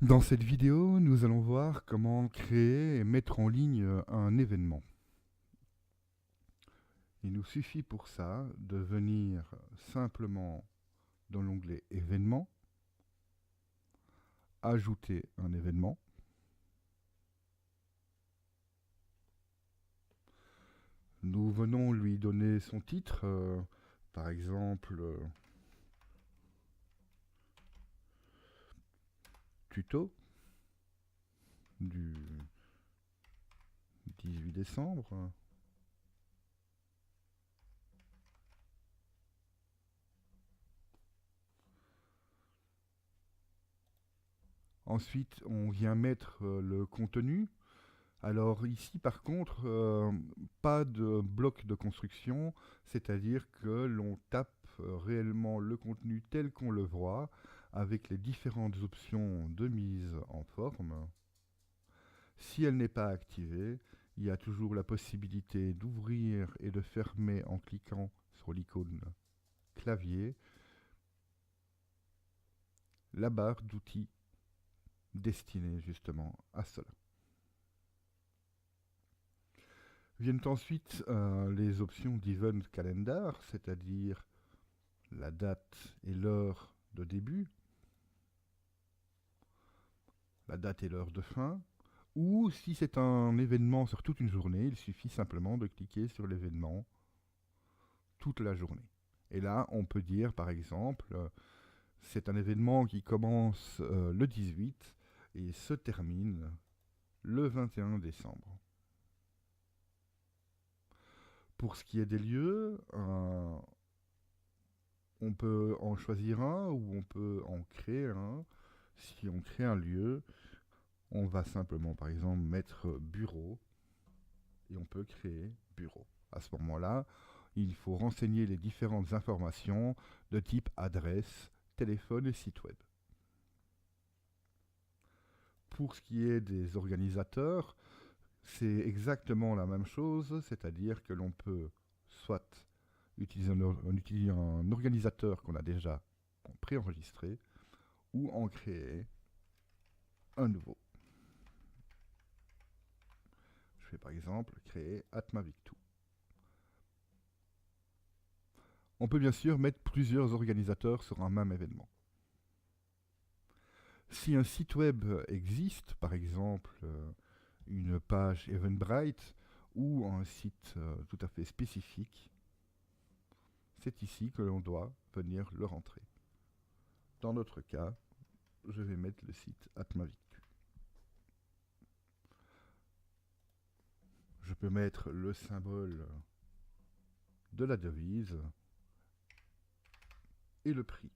Dans cette vidéo, nous allons voir comment créer et mettre en ligne un événement. Il nous suffit pour ça de venir simplement dans l'onglet événements, ajouter un événement. Nous venons lui donner son titre, par exemple tuto du 18 décembre. Ensuite, on vient mettre le contenu. Alors ici, par contre, pas de bloc de construction, c'est-à-dire que l'on tape réellement le contenu tel qu'on le voit, avec les différentes options de mise en forme. Si elle n'est pas activée, il y a toujours la possibilité d'ouvrir et de fermer en cliquant sur l'icône clavier la barre d'outils destinée justement à cela. Viennent ensuite les options d'Event Calendar, c'est-à-dire la date et l'heure de début, la date et l'heure de fin, ou si c'est un événement sur toute une journée, il suffit simplement de cliquer sur l'événement toute la journée. Et là, on peut dire par exemple, c'est un événement qui commence le 18 et se termine le 21 décembre. Pour ce qui est des lieux, on peut en choisir un ou on peut en créer un. Si on crée un lieu, on va simplement par exemple mettre bureau et on peut créer bureau. À ce moment-là, il faut renseigner les différentes informations de type adresse, téléphone et site web. Pour ce qui est des organisateurs, c'est exactement la même chose, c'est-à-dire que l'on peut soit utiliser un organisateur qu'on a déjà préenregistré ou en créer un nouveau. Je vais par exemple créer Atmavictou. On peut bien sûr mettre plusieurs organisateurs sur un même événement. Si un site web existe, par exemple une page Eventbrite ou un site tout à fait spécifique, c'est ici que l'on doit venir le rentrer. Dans notre cas, je vais mettre le site Atmavictu. Je peux mettre le symbole de la devise et le prix.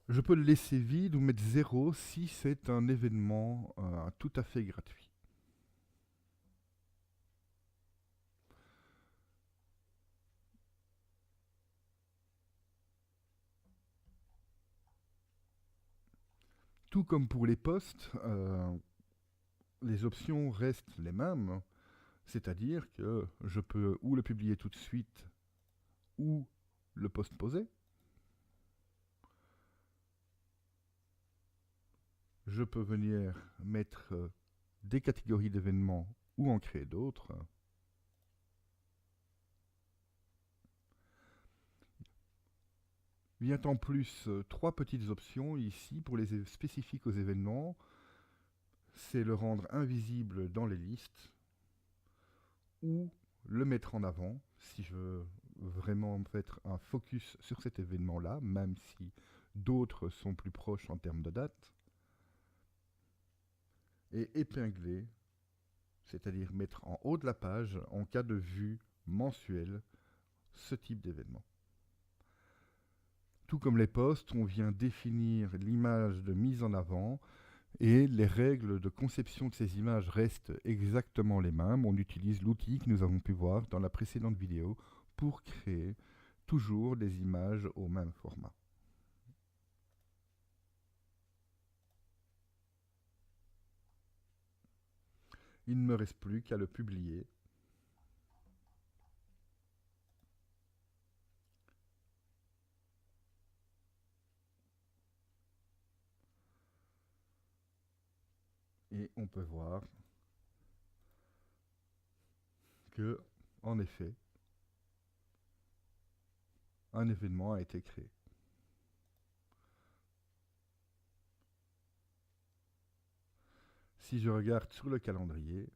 Je peux le laisser vide ou mettre 0 si c'est un événement tout à fait gratuit. Tout comme pour les posts, les options restent les mêmes, c'est-à-dire que je peux ou le publier tout de suite ou le postposer. Je peux venir mettre des catégories d'événements ou en créer d'autres. Vient en plus trois petites options ici pour les spécifiques aux événements. C'est le rendre invisible dans les listes ou le mettre en avant si je veux vraiment mettre un focus sur cet événement-là, même si d'autres sont plus proches en termes de date. Et épingler, c'est-à-dire mettre en haut de la page en cas de vue mensuelle ce type d'événement. Tout comme les posts, on vient définir l'image de mise en avant et les règles de conception de ces images restent exactement les mêmes. On utilise l'outil que nous avons pu voir dans la précédente vidéo pour créer toujours des images au même format. Il ne me reste plus qu'à le publier. Et on peut voir que, en effet, un événement a été créé. Si je regarde sur le calendrier,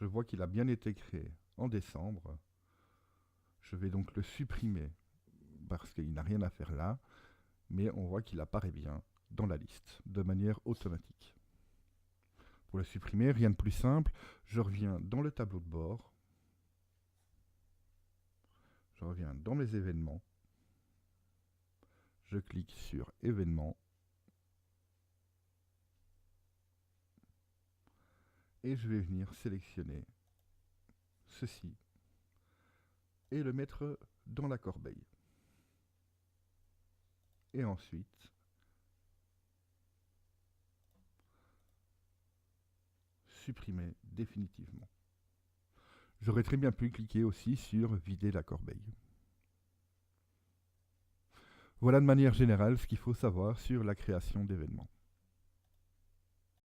je vois qu'il a bien été créé en décembre. Je vais donc le supprimer parce qu'il n'a rien à faire là, mais on voit qu'il apparaît bien dans la liste de manière automatique. Pour le supprimer, rien de plus simple, je reviens dans le tableau de bord, je reviens dans mes événements, je clique sur événements et je vais venir sélectionner ceci et le mettre dans la corbeille. Et ensuite, supprimer définitivement. J'aurais très bien pu cliquer aussi sur vider la corbeille. Voilà de manière générale ce qu'il faut savoir sur la création d'événements.